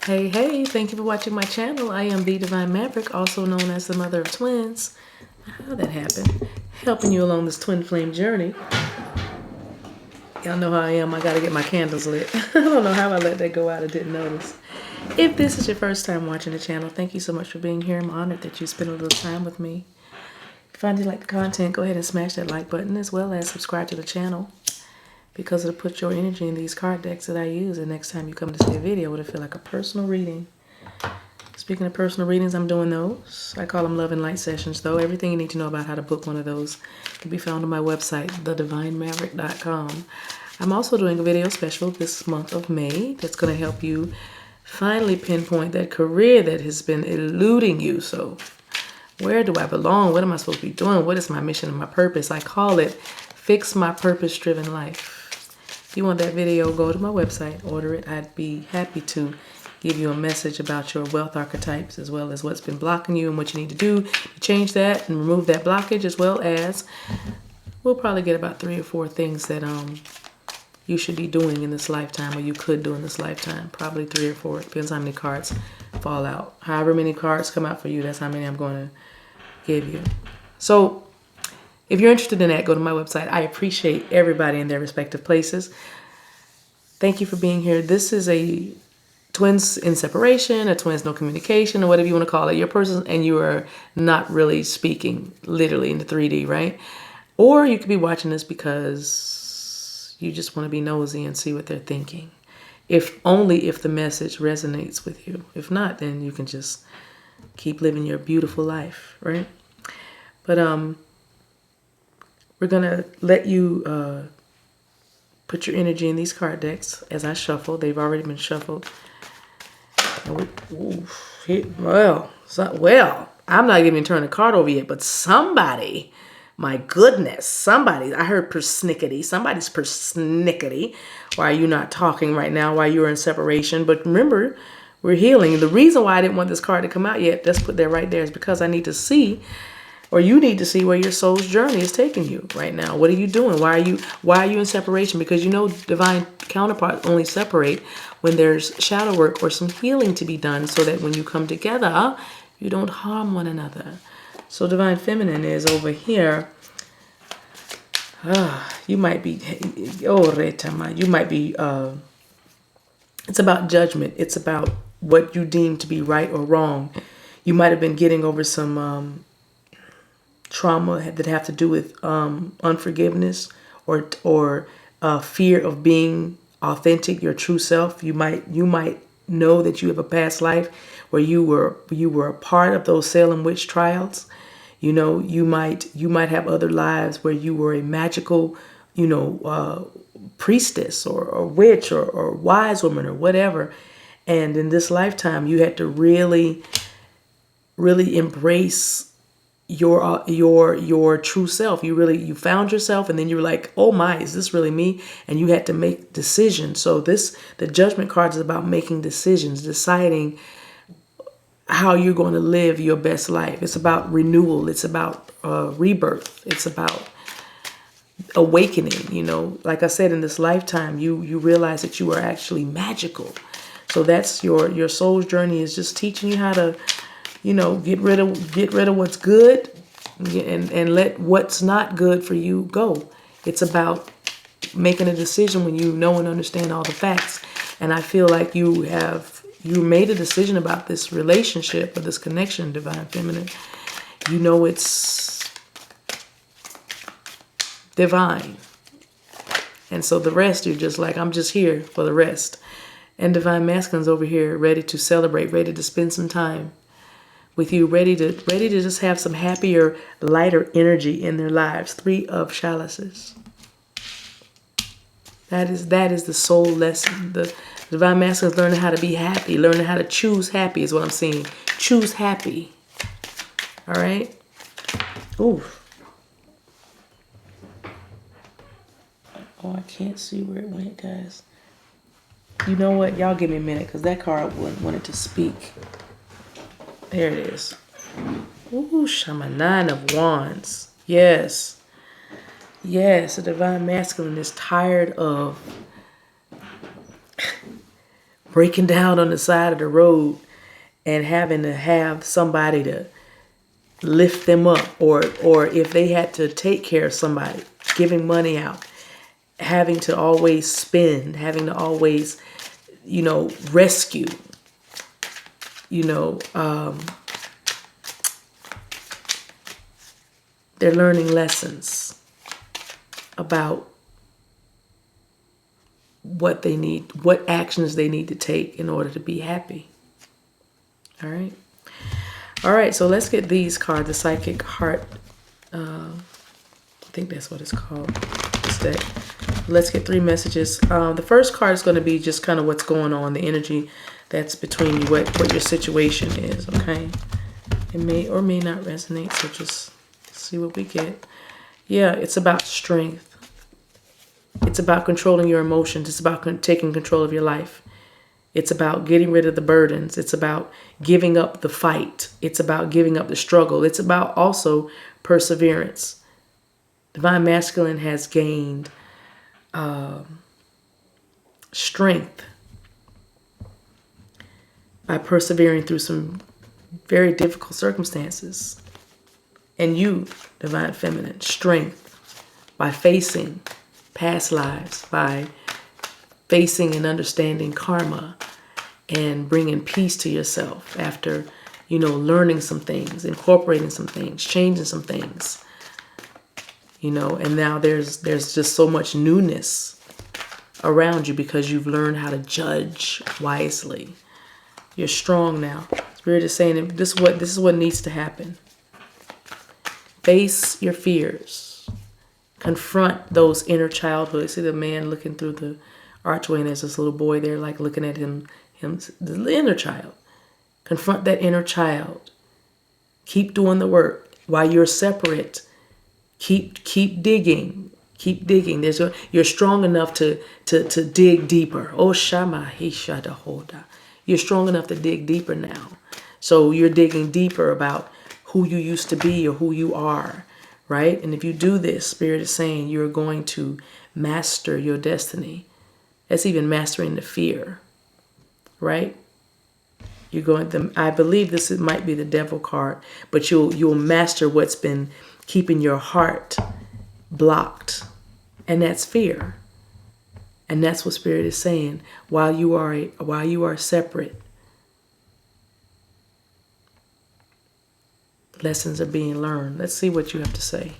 Hey, thank you for watching my channel. I am the Divine Maverick, also known as the mother of twins. How that happened? Helping you along this twin flame journey. Y'all know how I am. I gotta get my candles lit. I don't know how I let that go out. I didn't notice. If this is your first time watching the channel, thank you so much for being here. I'm honored that you spent a little time with me. If you find you like the content, go ahead and smash that like button as well as subscribe to the channel, because it'll put your energy in these card decks that I use, and next time you come to see a video, it'll feel like a personal reading. Speaking of personal readings, I'm doing those. I call them Love and Light sessions, though. Everything you need to know about how to book one of those can be found on my website, TheDivineMaverick.com. I'm also doing a video special this month of May that's going to help you finally pinpoint that career that has been eluding you. So where do I belong? What am I supposed to be doing? What is my mission and my purpose? I call it Fix My Purpose-Driven Life. If you want that video, go to my website, order it. I'd be happy to give you a message about your wealth archetypes, as well as what's been blocking you and what you need to do to change that and remove that blockage, as well as we'll probably get about 3 or 4 things that you should be doing in this lifetime, or you could do in this lifetime. Probably 3 or 4. It depends how many cards fall out. However many cards come out for you, that's how many I'm going to give you. So if you're interested in that, go to my website. I appreciate everybody in their respective places. Thank you for being here. This is a twins in separation, a twins no communication, or whatever you want to call it. Your person and you are not really speaking literally in the 3D, right? Or you could be watching this because you just want to be nosy and see what they're thinking. If only if the message resonates with you. If not, then you can just keep living your beautiful life, right? But we're gonna let you put your energy in these card decks as I shuffle. They've already been shuffled. Well, I'm not even turning the card over yet, but somebody, my goodness, somebody, I heard persnickety, somebody's persnickety. Why are you not talking right now while you're in separation? But remember, we're healing. The reason why I didn't want this card to come out yet, let's put that right there, is because I need to see, or you need to see, where your soul's journey is taking you right now. What are you doing? Why are you in separation? Because you know divine counterparts only separate when there's shadow work or some healing to be done, so that when you come together, you don't harm one another. So divine feminine is over here. You might be, it's about judgment. It's about what you deem to be right or wrong. You might have been getting over some trauma that have to do with unforgiveness or fear of being authentic, your true self. You might know that you have a past life where you were a part of those Salem witch trials. You know, you might have other lives where you were a magical, priestess or witch or wise woman or whatever. And in this lifetime, you had to really, really embrace your true self. You found yourself, and then you were like, oh my, is this really me? And you had to make decisions. So the judgment card is about making decisions, deciding how you're going to live your best life. It's about renewal. It's about rebirth. It's about awakening. Like I said, in this lifetime, you realize that you are actually magical. So that's your soul's journey, is just teaching you how to get rid of what's good and let what's not good for you go. It's about making a decision when you know and understand all the facts. And I feel like you made a decision about this relationship or this connection, divine feminine. It's divine. And so the rest, you're just like, I'm just here for the rest. And divine masculine's over here ready to celebrate, ready to spend some time with you, ready to just have some happier, lighter energy in their lives. 3 of chalices. That is the soul lesson. The divine masculine is learning how to be happy, learning how to choose happy is what I'm seeing. Choose happy. All right? Ooh. Oh, I can't see where it went, guys. You know what? Y'all give me a minute, because that card wanted to speak. There it is. Ooh, Shama, 9 of Wands. Yes. Yes, the divine masculine is tired of breaking down on the side of the road and having to have somebody to lift them up, or if they had to take care of somebody, giving money out, having to always spend, having to always, rescue, they're learning lessons about what they need, what actions they need to take in order to be happy. All right. All right, so let's get these cards, the Psychic Heart. I think that's what it's called. This deck. Let's get 3 messages. The first card is going to be just kind of what's going on, the energy that's between you, what your situation is, okay? It may or may not resonate, so just see what we get. Yeah, it's about strength. It's about controlling your emotions. It's about taking control of your life. It's about getting rid of the burdens. It's about giving up the fight. It's about giving up the struggle. It's about also perseverance. Divine Masculine has gained strength by persevering through some very difficult circumstances. And you, Divine Feminine, strength by facing past lives, by facing and understanding karma and bringing peace to yourself after, learning some things, incorporating some things, changing some things, and now there's just so much newness around you because you've learned how to judge wisely. You're strong now. Spirit is saying this is what needs to happen. Face your fears. Confront those inner childhood. See the man looking through the archway, and there's this little boy there, like looking at him, the inner child. Confront that inner child. Keep doing the work while you're separate. Keep digging. Keep digging. You're strong enough to dig deeper. Oh Shama Hishada Hoda. You're strong enough to dig deeper now. So you're digging deeper about who you used to be or who you are, right? And if you do this, Spirit is saying you're going to master your destiny. That's even mastering the fear, right? You're going to, I believe this might be the Devil card, but you'll master what's been keeping your heart blocked, and that's fear. And that's what Spirit is saying. While you are separate, lessons are being learned. Let's see what you have to say.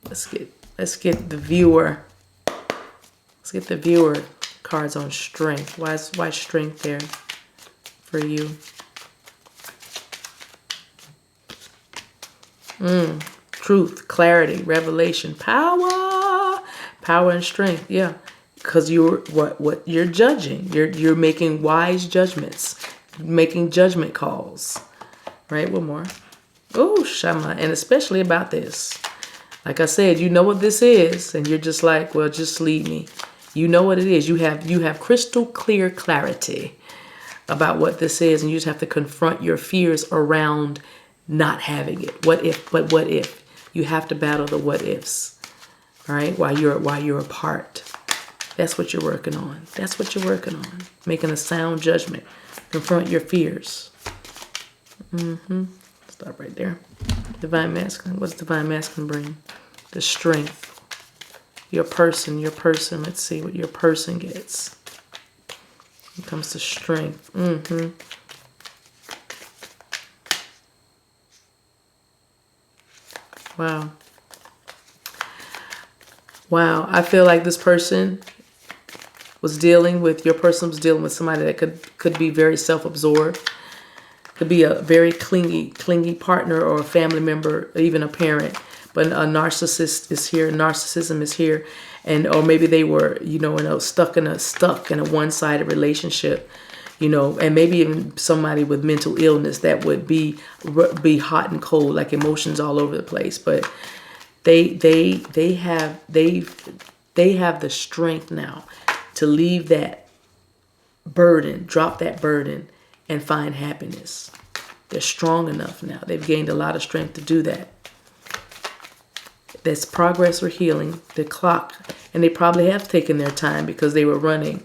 Let's get the viewer. Let's get the viewer cards on strength. Why strength there for you? Truth, clarity, revelation, power and strength. Yeah, because you're what you're judging. You're making wise judgments, making judgment calls. Right? One more. Oh, Shama, and especially about this. Like I said, you know what this is, and you're just like, well, just leave me. You know what it is. You have crystal clear clarity about what this is, and you just have to confront your fears around not having it. What if? But what if? You have to battle the what ifs. All right, while you're apart. That's what you're working on. That's what you're working on. Making a sound judgment. Confront your fears. Stop right there. Divine Masculine. What's Divine Masculine bring? The strength. Your person. Let's see what your person gets. When it comes to strength. Wow. Wow. I feel like this person your person was dealing with somebody that could be very self-absorbed. Could be a very clingy partner or a family member, or even a parent. But a narcissist is here. Narcissism is here, or maybe they were, stuck in a one-sided relationship, and maybe even somebody with mental illness that would be hot and cold, like emotions all over the place. But they have the strength now to leave that burden, drop that burden, and find happiness. They're strong enough now. They've gained a lot of strength to do that. That's progress or healing. The clock, and they probably have taken their time because they were running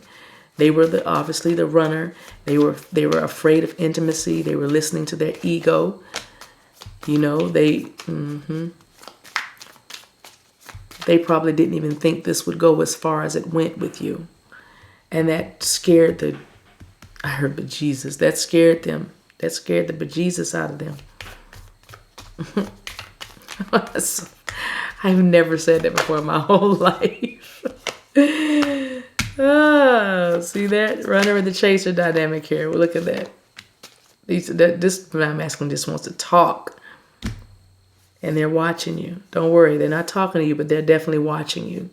They were obviously the runner. They were afraid of intimacy. They were listening to their ego. You know, they probably didn't even think this would go as far as it went with you. And that scared I heard bejesus. That scared them. That scared the bejesus out of them. I've never said that before in my whole life. Oh, see that? Runner and the chaser dynamic here. Well, look at that. This divine masculine just wants to talk. And they're watching you. Don't worry, they're not talking to you, but they're definitely watching you.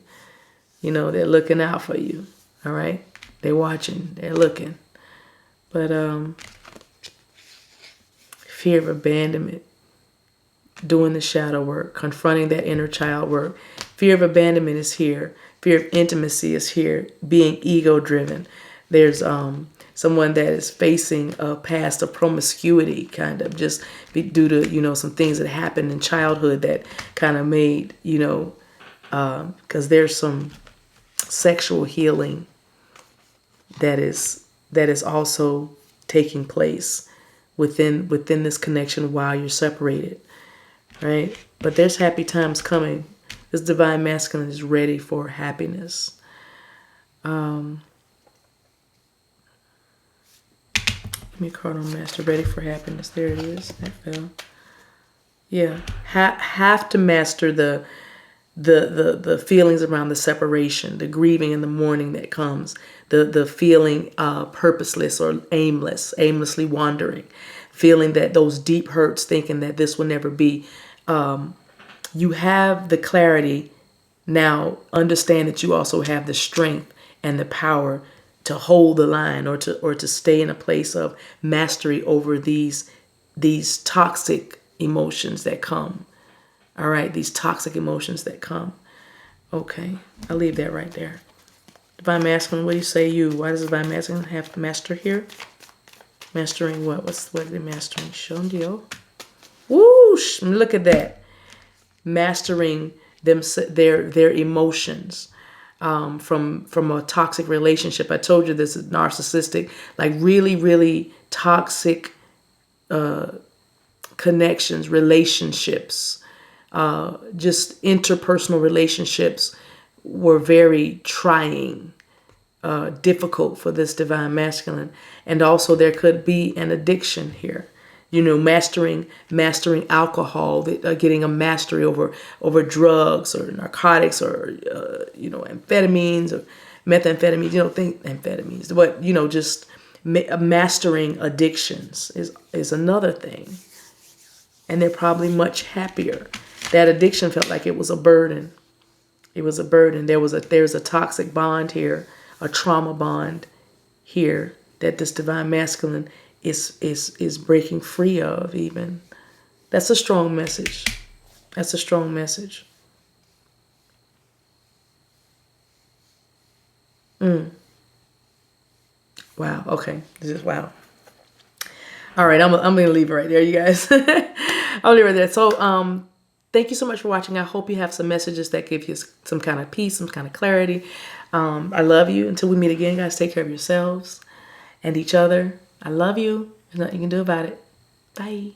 You know, they're looking out for you. All right? They're watching. They're looking. But fear of abandonment, doing the shadow work, confronting that inner child work. Fear of abandonment is here. Fear of intimacy is here. Being ego-driven. There's someone that is facing a past of promiscuity, kind of just due to, you know, some things that happened in childhood that kind of made, you know, because there's some sexual healing that is also taking place within this connection while you're separated, right? But there's happy times coming. This divine masculine is ready for happiness. Give me a card on Master. Ready for happiness. There it is. That fell. Yeah. Have to master the feelings around the separation, the grieving and the mourning that comes, the feeling purposeless or aimlessly wandering, feeling that those deep hurts, thinking that this will never be. You have the clarity now. Understand that you also have the strength and the power to hold the line, or to stay in a place of mastery over these toxic emotions that come. All right, these toxic emotions that come. Okay, I'll leave that right there. Divine masculine, what do you say you? Why does divine masculine have to master here? Mastering what? What are they mastering? Shondio. Whoosh! Look at that. Mastering their emotions. From a toxic relationship. I told you this is narcissistic, like really, really toxic connections, relationships, just interpersonal relationships were very trying, difficult for this divine masculine. And also there could be an addiction here. You know, mastering alcohol, getting a mastery over drugs or narcotics or, you know, amphetamines or methamphetamines, you know, amphetamines. But, you know, just mastering addictions is another thing. And they're probably much happier. That addiction felt like it was a burden. It was a burden. There's a toxic bond here, a trauma bond here that this divine masculine is breaking free of even. That's a strong message. That's a strong message. Wow. Okay. Wow. All right. I'm going to leave it right there, you guys. I'll leave it right there. So, thank you so much for watching. I hope you have some messages that give you some kind of peace, some kind of clarity. I love you. Until we meet again, guys, take care of yourselves and each other. I love you. There's nothing you can do about it. Bye.